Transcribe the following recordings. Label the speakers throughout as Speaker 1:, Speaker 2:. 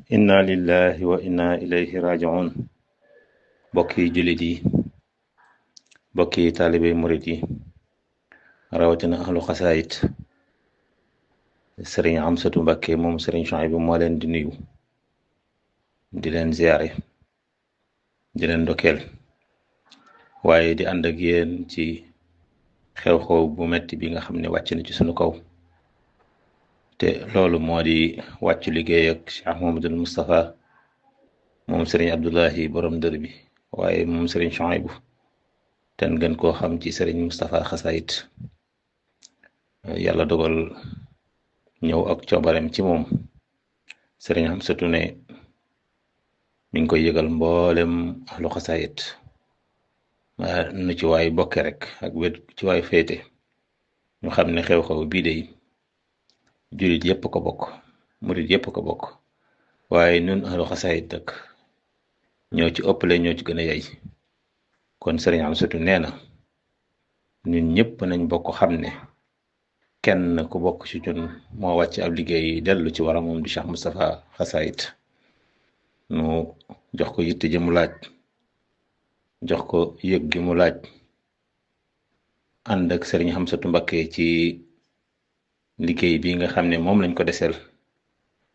Speaker 1: inna lillahi wa inna ilayhi rajiun bokki jullit yi bokki taalibe murit yi rawatina ahlu xasaayit sëriñ Amsatu Mbàkke moom sëriñ Suhaybu moo leen di nuyu di leen ziyaare di leen ndokkeel waaye di ànd ak yéen ci xew-xew bu metti bi nga xam ne wàcc na ci sunu kaw te loolu moo di wàccu liggéey ak Cheikh Muhammadul Moustapha moom sëriñ Abdullahi borom dër bi waaye moom sëriñ Suhaybu ten gën koo xam ci sëriñ Moustapha xasaayit yàlla dogal ñëw ak coobarem ci moom sëriñ Amsatu ne mi ngi koy yëgal mboolem ahlu xasaayit nu ci waay bokke rek ak wet ci waay féete ñu xam ne xew-xew bii de jullit yépp ko bokk murit yépp ko bokk waaye nun ahlu xasaayit dëkk ñoo ci ëppale ñoo ci gën a yey kon sëriñ Amsatu nee na ñun ñëpp nañ bokk xam ne kenn ku bokk ci ñun moo wàcc ab liggéey dellu ci wara moom di Cheikh Moustapha xasaayit nu jox ko yitte ji mu laaj jox ko yëg gi mu laaj ànd ak sëriñ Amsatu Mbakke ci liggéey bi nga xam ne moom lañ ko desel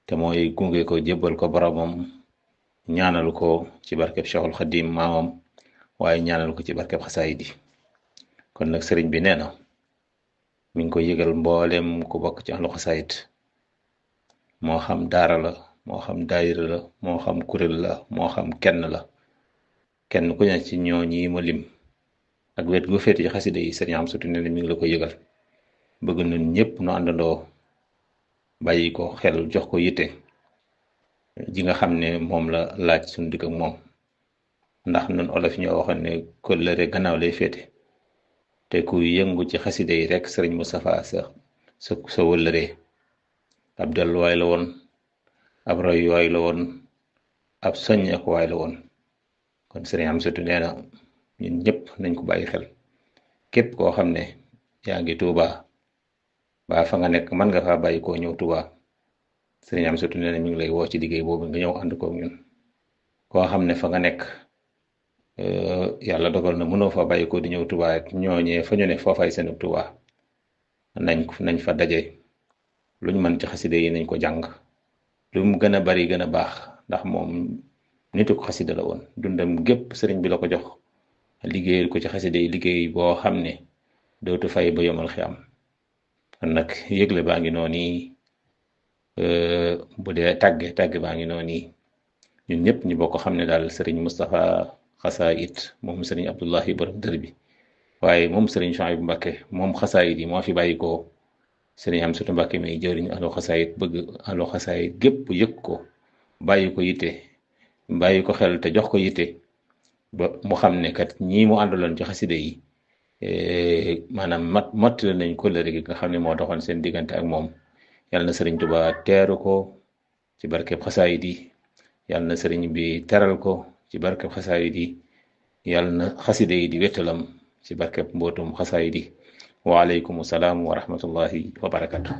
Speaker 1: te mooy gunge ko jébbal ko boromam ñaanal ko ci barkeb Cheikhul Xadim maamam waaye ñaanal ko ci barkeb xasaayid yi kon nag sëriñ bi nee na mi ngi koy yëgal mboolem ku bokk ci ahlu xasaayid moo xam daara la moo xam daayira la moo xam kuréel la moo xam kenn la kenn ku ne ci ñooñi ma lim ak wet gu féete ci xasida yi sëriñ Amsatu nee na mi ngi la ko yëgal bëgg nañ ñëpp nu àndandoo bàyyi ko xel jox ko yitte ji nga xam ne moom la laaj suñu digg ak moom ndax nun olof ñoo waxoon ne kóllëre gannaaw lay féete te ku yëngu ci xasida yi rek sëriñ Moustapha sa wëllëree ab delluwaay la woon ab royuwaay la woon ab soññeekuwaay la woon kon sëriñ Amsatu nee na ñun ñëpp nañ ko bàyyi xel képp koo xam ne yaa ngi Tuuba ba fa nga nekk mën nga faa bàyyi koo ñëw Tuuba sëriñ Amsatu nee na mi ngi lay woo ci liggéey boobu nga ñëw ànd koog ñun koo xam ne fa nga nekk yàlla dogal na mënoo fa bàyyi ko di ñëw Tuuba ak ñooñee fa ñu ne foofay seen Tuuba nañ fa daje luñ mën ci xasida yi nañ ko jàng lu mu gën a bari gën a baax ndax moom nitu ko xasida la woon dundam gépp sëriñ bi la ko jox liggéeyal ko ci xasida yi liggéey boo xam ne dootu fay ba yomal xiyam kon nag yëgle baa ngi noonu bu dee tàgge baa ngi noonu ñun ñëpp ñu bokk xam ne daal sëriñ Moustapha xasaayit moom sëriñ Abdullahi borom dër bi waaye moom sëriñ Suhaybu Mbakke moom xasaayit yi moo fi bàyyi ko sëriñ Amsatu Mbakke mi jëriñ ahlu xasaayit bëgg ahlu xasaayit gépp yëg ko bàyyi ko yitte bàyyi ko xel te jox ko yitte ba mu xam ne kat ñii mu àndaloon ci xasida yi maanaam mottali nañ kóllëre gi nga xam ne moo doxoon seen diggante ak moom yàlla na sëriñ Tuubaa teeru ko ci barkeb xasaayid yi yàlla na sëriñ bi teral ko ci barkeb xasaayid yi yàlla na xasida yi di wéttalam ci barkeb mbootum xasaayid yi waaleykum salaam wa rahmatullahi wa barakatu